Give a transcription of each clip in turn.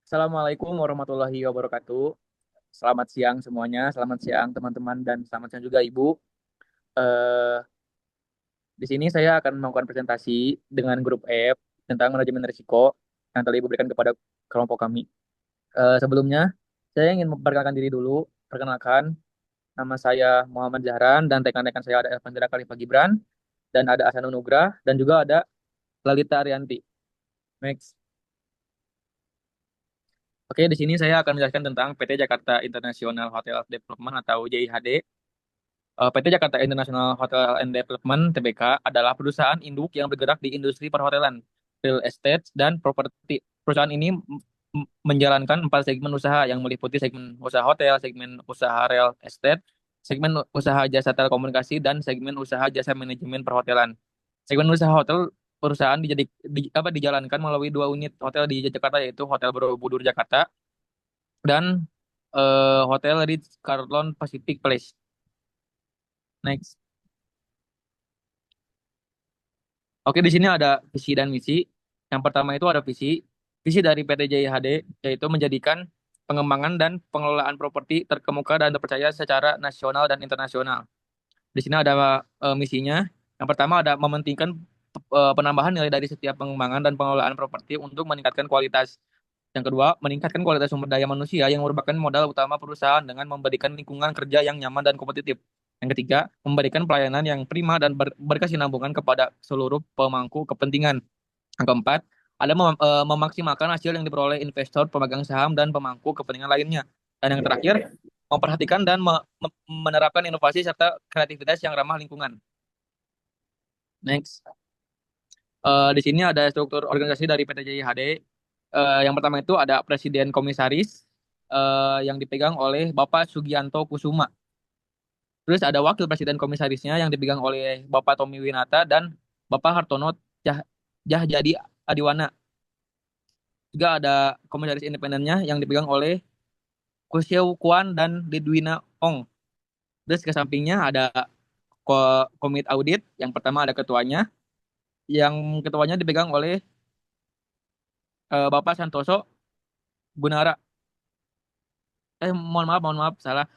Assalamualaikum warahmatullahi wabarakatuh. Selamat siang semuanya, selamat siang teman-teman dan selamat siang juga Ibu. Eh, di sini saya akan melakukan presentasi dengan grup F tentang manajemen risiko yang telah Ibu berikan kepada kelompok kami. Sebelumnya, saya ingin memperkenalkan diri dulu. Perkenalkan, nama saya Muhammad Zahran dan rekan-rekan saya ada Elvandra Khalifah Gibran dan ada Ahsanul Nugrah dan juga ada Lalita Arianti. Next. Oke, di sini saya akan menjelaskan tentang PT Jakarta International Hotel Development atau JIHD. PT Jakarta International Hotel and Development (TBK) adalah perusahaan induk yang bergerak di industri perhotelan, real estate, dan properti. Perusahaan ini menjalankan 4 segmen usaha yang meliputi segmen usaha hotel, segmen usaha real estate, segmen usaha jasa telekomunikasi, dan segmen usaha jasa manajemen perhotelan. Segmen usaha hotel perusahaan dijalankan melalui 2 unit hotel di Jakarta, yaitu Hotel Borobudur Jakarta dan Hotel Ritz-Carlton Pacific Place. Next. Oke, di sini ada visi dan misi. Yang pertama itu ada visi. Visi dari PT JIHD yaitu menjadikan pengembangan dan pengelolaan properti terkemuka dan terpercaya secara nasional dan internasional. Di sini ada misinya. Yang pertama ada mementingkan penambahan nilai dari setiap pengembangan dan pengelolaan properti untuk meningkatkan kualitas. Yang kedua, meningkatkan kualitas sumber daya manusia yang merupakan modal utama perusahaan dengan memberikan lingkungan kerja yang nyaman dan kompetitif. Yang ketiga, memberikan pelayanan yang prima dan berkesinambungan kepada seluruh pemangku kepentingan. Yang keempat, ada memaksimalkan hasil yang diperoleh investor, pemegang saham, dan pemangku kepentingan lainnya. Dan yang terakhir, memperhatikan dan menerapkan inovasi serta kreativitas yang ramah lingkungan. Next. Di sini ada struktur organisasi dari PT JIHD. Yang pertama itu ada presiden komisaris yang dipegang oleh Bapak Sugianto Kusuma. Terus ada wakil presiden komisarisnya yang dipegang oleh Bapak Tommy Winata dan Bapak Hartono Djahjadi Adiwana. Juga ada komisaris independennya yang dipegang oleh Kusyew Kwan dan Lidwina Ong. Terus ke sampingnya ada komite audit. Yang pertama ada ketuanya. Yang ketuanya dipegang oleh Bapak Santoso Gunara. Mohon maaf, salah.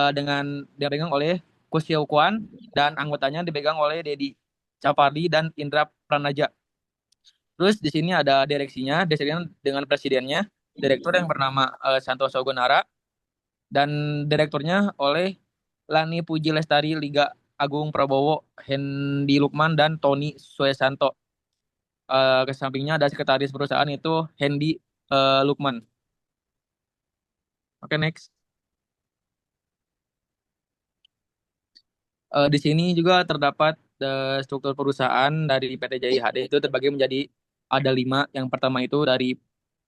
Dengan dipegang oleh Kusyew Kwan dan anggotanya dipegang oleh Dedi Capardi dan Indra Pranaja. Terus di sini ada direksinya dengan presidennya, direktur yang bernama Santoso Gunara, dan direkturnya oleh Lani Puji Lestari, Liga Agung Prabowo, Hendi Lukman, dan Tony Suesanto. Ke sampingnya ada sekretaris perusahaan itu Hendi Lukman. Oke, next. Di sini juga terdapat struktur perusahaan dari PT JIHD itu terbagi menjadi ada 5. Yang pertama itu dari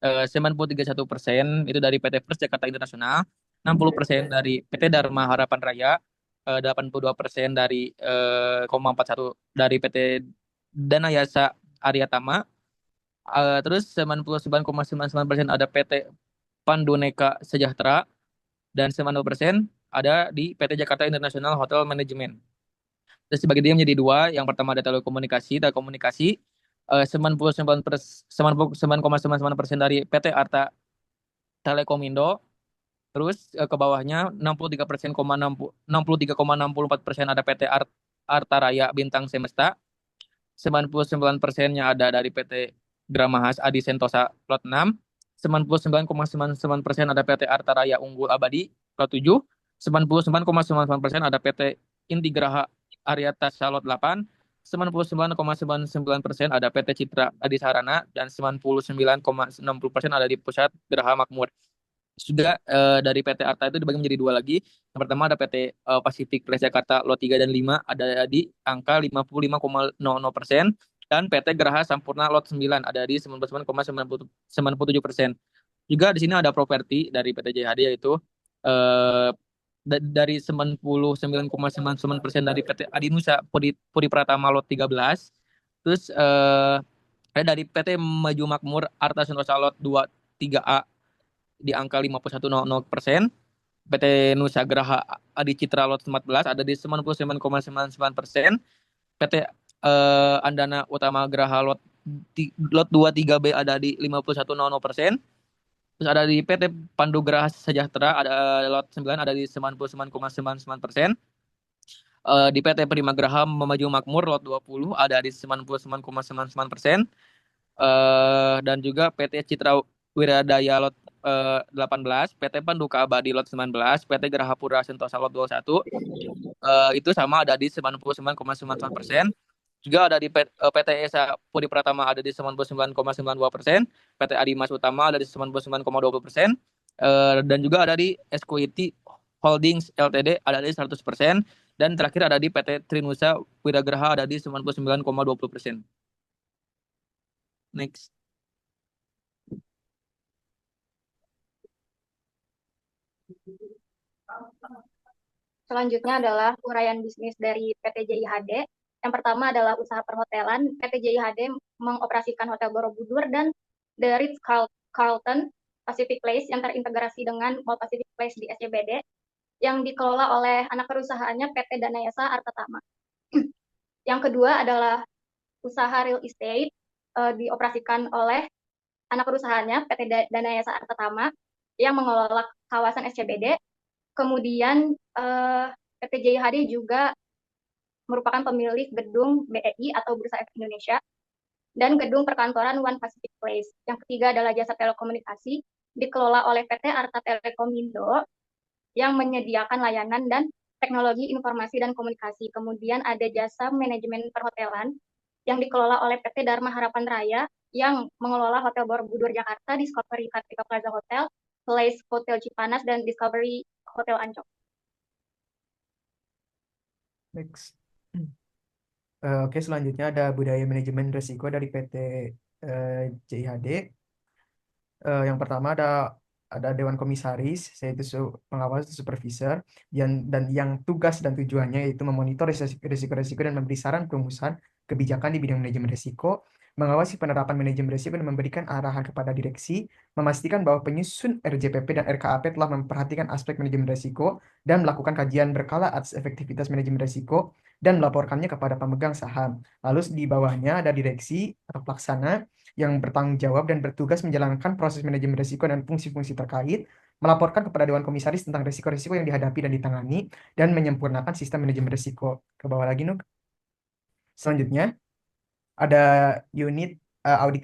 93,1% itu dari PT First Jakarta Internasional, 60% dari PT Dharma Harapan Raya, 82% dari 0,41 dari PT Danayasa Arya Tama, terus 99,99% ada PT Pandoneka Sejahtera, dan 90% ada di PT Jakarta International Hotel Management. Terus dibagi dia menjadi 2. Yang pertama ada telekomunikasi 99,99% dari PT Arta Telekomindo. Terus ke bawahnya 63,64% ada PT Arta Raya Bintang Semesta. 99%-nya ada dari PT Gramahas Adi Sentosa Lot 6. 99,99% ada PT Arta Raya Unggul Abadi Lot 7. 99,99% ada PT Intigraha Aryata Salot 8, 99,99% ada PT Citra Adi Sarana, dan 99,60% ada di Pusat Geraha Makmur. Juga dari PT Arta itu dibagi menjadi 2 lagi. Yang pertama ada PT Pacific Place Jakarta Lot 3 dan 5 ada di angka 55,00%, dan PT Geraha Sampurna Lot 9 ada di 99,97%. Juga di sini ada properti dari PT JHD yaitu eh, dari 99,99% dari PT Adinusa Puri Pratama Lot 13. Terus ada dari PT Maju Makmur Arta Sentosa Lot 23A di angka 51,00%. PT Nusa Graha Adi Citra Lot 14 ada di 99,99%. PT Andana Utama Graha Lot 23B ada di 51,00%. Terus ada di PT Pandugraha Sejahtera ada lot 9 ada di 99,99%. Di PT Primagraha Memaju Makmur lot 20 ada di 99,99%. Dan juga PT Citra Wiradaya lot 18, PT Panduka Abadi lot 19, PT Gerahapura Sentosa lot 21, itu sama ada di 99,99%. Juga ada di PT Esa Puri Pratama ada di 99,92%, PT Adimas Utama ada di 99,20%, dan juga ada di Equity Holdings Ltd ada di 100%, dan terakhir ada di PT Trinusa Widagraha ada di 99,20%. Next. Selanjutnya adalah uraian bisnis dari PT JIHD. Yang pertama adalah usaha perhotelan. PT JIHD mengoperasikan Hotel Borobudur dan The Ritz-Carlton Pacific Place yang terintegrasi dengan Mall Pacific Place di SCBD yang dikelola oleh anak perusahaannya PT Danayasa Artatama. Yang kedua adalah usaha real estate dioperasikan oleh anak perusahaannya PT Danayasa Artatama yang mengelola kawasan SCBD. Kemudian PT JIHD juga merupakan pemilik gedung BEI atau Bursa Efek Indonesia dan gedung perkantoran One Pacific Place. Yang ketiga adalah jasa telekomunikasi dikelola oleh PT Arta Telekomindo yang menyediakan layanan dan teknologi informasi dan komunikasi. Kemudian ada jasa manajemen perhotelan yang dikelola oleh PT Dharma Harapan Raya yang mengelola Hotel Borobudur Jakarta, Discovery Kartika Plaza Hotel, Place Hotel Cipanas, dan Discovery Hotel Ancol. Next. Oke, selanjutnya ada budaya manajemen risiko dari PT JIHD. Yang pertama ada Dewan Komisaris, yaitu pengawas supervisor, dan yang tugas dan tujuannya yaitu memonitor risiko-risiko dan memberi saran perumusan kebijakan di bidang manajemen risiko, mengawasi penerapan manajemen risiko dan memberikan arahan kepada direksi, memastikan bahwa penyusun RJPP dan RKAP telah memperhatikan aspek manajemen risiko dan melakukan kajian berkala atas efektivitas manajemen risiko dan melaporkannya kepada pemegang saham. Lalu di bawahnya ada direksi atau pelaksana yang bertanggung jawab dan bertugas menjalankan proses manajemen risiko dan fungsi-fungsi terkait, melaporkan kepada Dewan Komisaris tentang risiko-risiko yang dihadapi dan ditangani, dan menyempurnakan sistem manajemen risiko. Ke bawah lagi, Nuk. Selanjutnya, ada unit audit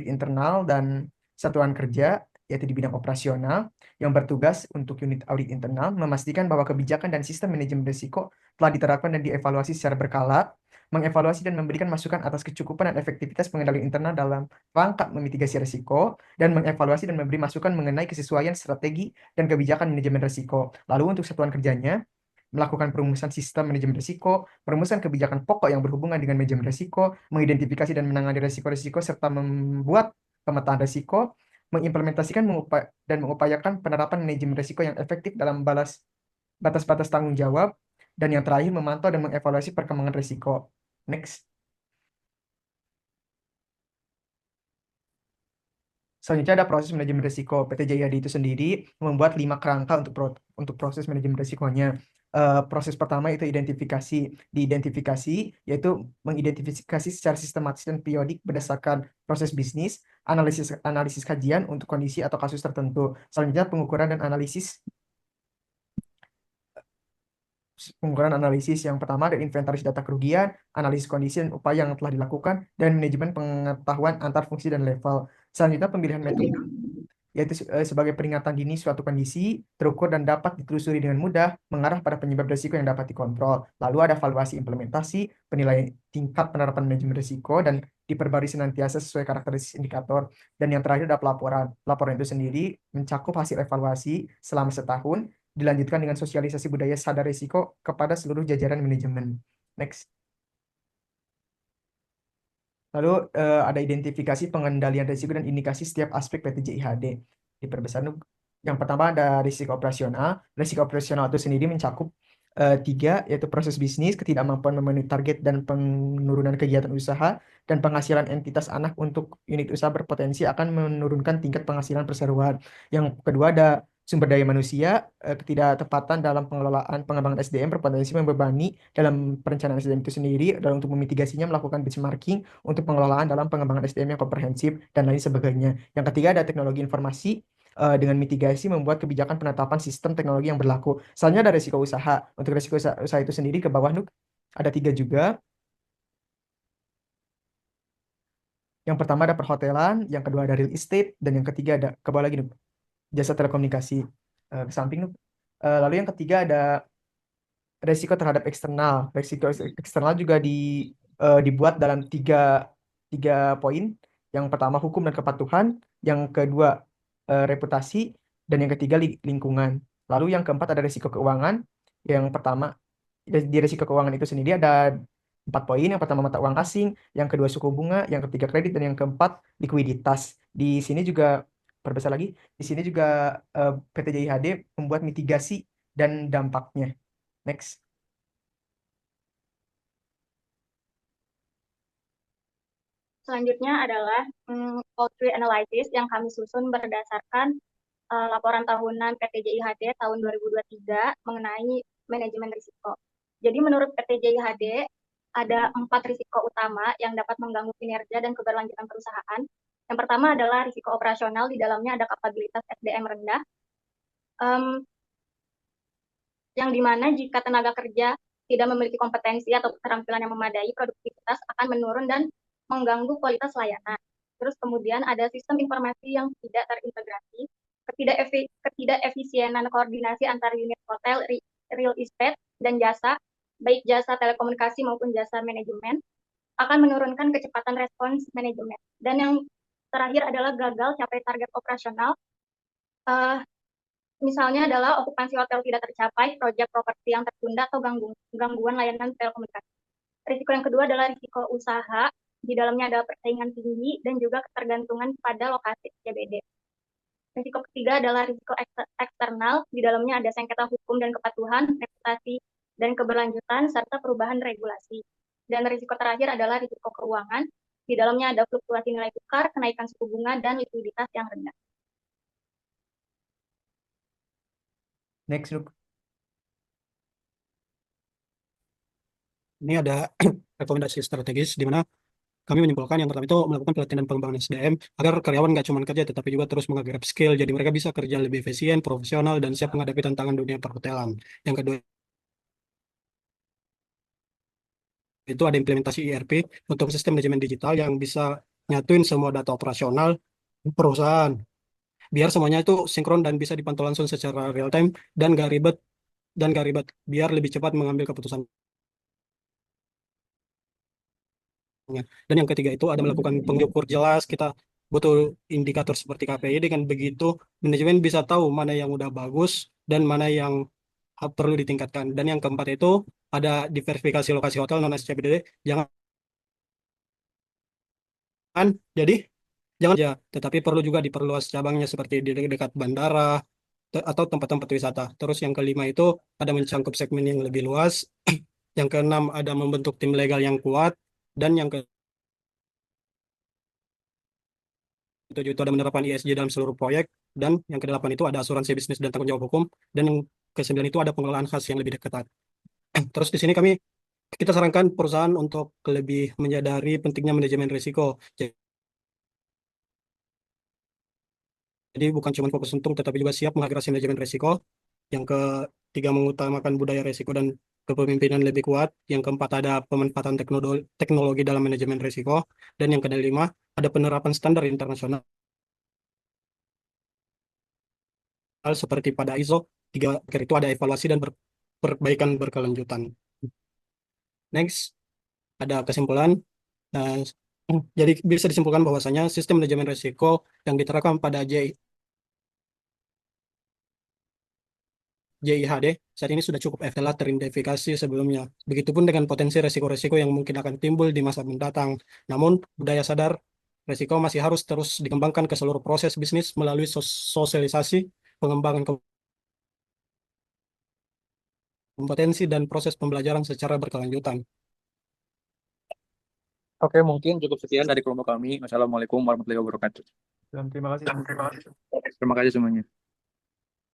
internal dan satuan kerja, yaitu di bidang operasional, yang bertugas untuk unit audit internal memastikan bahwa kebijakan dan sistem manajemen risiko telah diterapkan dan dievaluasi secara berkala, mengevaluasi dan memberikan masukan atas kecukupan dan efektivitas pengendalian internal dalam rangka memitigasi risiko, dan mengevaluasi dan memberi masukan mengenai kesesuaian strategi dan kebijakan manajemen risiko. Lalu untuk satuan kerjanya, melakukan perumusan sistem manajemen risiko, perumusan kebijakan pokok yang berhubungan dengan manajemen risiko, mengidentifikasi dan menangani risiko-risiko, serta membuat pemetaan risiko, mengimplementasikan dan mengupayakan penerapan manajemen risiko yang efektif dalam batas-batas tanggung jawab, dan yang terakhir memantau dan mengevaluasi perkembangan risiko. Next. Selanjutnya ada proses manajemen risiko. PT JIHD itu sendiri membuat 5 kerangka untuk proses manajemen risikonya. Proses pertama itu identifikasi. Diidentifikasi yaitu mengidentifikasi secara sistematis dan periodik berdasarkan proses bisnis, analisis kajian untuk kondisi atau kasus tertentu. Selanjutnya pengukuran analisis yang pertama ada inventaris data kerugian, analisis kondisi dan upaya yang telah dilakukan, dan manajemen pengetahuan antar fungsi dan level. Selanjutnya pemilihan metode, yaitu sebagai peringatan dini suatu kondisi terukur dan dapat ditelusuri dengan mudah, mengarah pada penyebab risiko yang dapat dikontrol. Lalu ada evaluasi implementasi, penilaian tingkat penerapan manajemen risiko, dan diperbarui senantiasa sesuai karakteristik indikator. Dan yang terakhir ada pelaporan. Laporan itu sendiri mencakup hasil evaluasi selama setahun, dilanjutkan dengan sosialisasi budaya sadar risiko kepada seluruh jajaran manajemen. Next. Lalu ada identifikasi pengendalian risiko dan indikasi setiap aspek PT JIHD. Diperbesar. Yang pertama ada risiko operasional. Risiko operasional itu sendiri mencakup 3, yaitu proses bisnis, ketidakmampuan memenuhi target dan penurunan kegiatan usaha, dan penghasilan entitas anak untuk unit usaha berpotensi akan menurunkan tingkat penghasilan perseroan. Yang kedua ada sumber daya manusia, ketidaktepatan dalam pengelolaan pengembangan SDM berpotensi membebani dalam perencanaan SDM itu sendiri, dan untuk memitigasinya melakukan benchmarking untuk pengelolaan dalam pengembangan SDM yang komprehensif dan lain sebagainya. Yang ketiga ada teknologi informasi, dengan mitigasi membuat kebijakan penetapan sistem teknologi yang berlaku. Selanjutnya ada risiko usaha. Untuk risiko usaha itu sendiri ke bawah, Nuk, ada tiga juga. Yang pertama ada perhotelan, yang kedua ada real estate, dan yang ketiga ada ke bawah lagi, Nuk, jasa telekomunikasi. Ke samping, Nuk. Lalu yang ketiga ada resiko terhadap eksternal. Resiko eksternal juga dibuat dalam tiga tiga poin. Yang pertama hukum dan kepatuhan, yang kedua reputasi, dan yang ketiga lingkungan. Lalu yang keempat ada resiko keuangan. Yang pertama di resiko keuangan itu sendiri ada 4 poin. Yang pertama mata uang asing, yang kedua suku bunga, yang ketiga kredit, dan yang keempat likuiditas. Di sini juga perbesar lagi. Di sini juga PT JIHD membuat mitigasi dan dampaknya. Next. Selanjutnya adalah Poultry Analysis yang kami susun berdasarkan laporan tahunan PT JIHD tahun 2023 mengenai manajemen risiko. Jadi menurut PT JIHD ada 4 risiko utama yang dapat mengganggu kinerja dan keberlanjutan perusahaan. Yang pertama adalah risiko operasional, di dalamnya ada kapabilitas SDM rendah, yang dimana jika tenaga kerja tidak memiliki kompetensi atau keterampilan yang memadai, produktivitas akan menurun dan mengganggu kualitas layanan. Terus kemudian ada sistem informasi yang tidak terintegrasi, ketidakefisienan koordinasi antar unit hotel, real estate, dan jasa, baik jasa telekomunikasi maupun jasa manajemen, akan menurunkan kecepatan respons manajemen. Dan yang terakhir adalah gagal capai target operasional. Misalnya adalah okupansi hotel tidak tercapai, proyek properti yang tertunda, atau gangguan layanan telekomunikasi. Risiko yang kedua adalah risiko usaha, di dalamnya ada persaingan tinggi dan juga ketergantungan pada lokasi CBD. Risiko ketiga adalah risiko eksternal, di dalamnya ada sengketa hukum dan kepatuhan, reputasi dan keberlanjutan, serta perubahan regulasi. Dan risiko terakhir adalah risiko keuangan, di dalamnya ada fluktuasi nilai tukar, kenaikan suku bunga, dan likuiditas yang rendah. Next, Nuk. Ini ada rekomendasi strategis di mana kami menyimpulkan yang pertama itu melakukan pelatihan dan pengembangan SDM agar karyawan nggak cuma kerja tetapi juga terus mengupgrade skill jadi mereka bisa kerja lebih efisien, profesional, dan siap menghadapi tantangan dunia perhotelan. Yang kedua itu ada implementasi ERP untuk sistem manajemen digital yang bisa nyatuin semua data operasional perusahaan biar semuanya itu sinkron dan bisa dipantau langsung secara real time dan gak ribet biar lebih cepat mengambil keputusan. Dan yang ketiga itu ada melakukan pengukur jelas, kita butuh indikator seperti KPI, dengan begitu manajemen bisa tahu mana yang udah bagus dan mana yang perlu ditingkatkan. Dan yang keempat itu ada diversifikasi lokasi hotel non SCBD, jangan jadi jangan aja, tetapi perlu juga diperluas cabangnya seperti di dekat bandara atau tempat-tempat wisata. Terus yang kelima itu ada mencangkup segmen yang lebih luas. Yang keenam ada membentuk tim legal yang kuat, dan yang ketujuh itu ada menerapkan ESG dalam seluruh proyek, dan yang kedelapan itu ada asuransi bisnis dan tanggung jawab hukum, dan yang kesembilan itu ada pengelolaan khas yang lebih ketat. Terus di sini kita sarankan perusahaan untuk lebih menyadari pentingnya manajemen risiko. Jadi bukan cuma fokus untung, tetapi juga siap mengintegrasi manajemen risiko. Yang ketiga mengutamakan budaya risiko dan kepemimpinan lebih kuat. Yang keempat ada pemanfaatan teknologi dalam manajemen risiko. Dan yang kelima ada penerapan standar internasional seperti pada ISO 3 itu ada evaluasi dan perbaikan berkelanjutan. Next, ada kesimpulan. Nah, jadi bisa disimpulkan bahwasanya sistem manajemen risiko yang diterapkan pada JIHD saat ini sudah cukup telah teridentifikasi sebelumnya. Begitupun dengan potensi resiko-resiko yang mungkin akan timbul di masa mendatang. Namun, budaya sadar resiko masih harus terus dikembangkan ke seluruh proses bisnis melalui sosialisasi, pengembangan kompetensi, dan proses pembelajaran secara berkelanjutan. Oke, mungkin cukup sekian dari kelompok kami. Wassalamualaikum warahmatullahi wabarakatuh. Terima kasih. Terima kasih semuanya.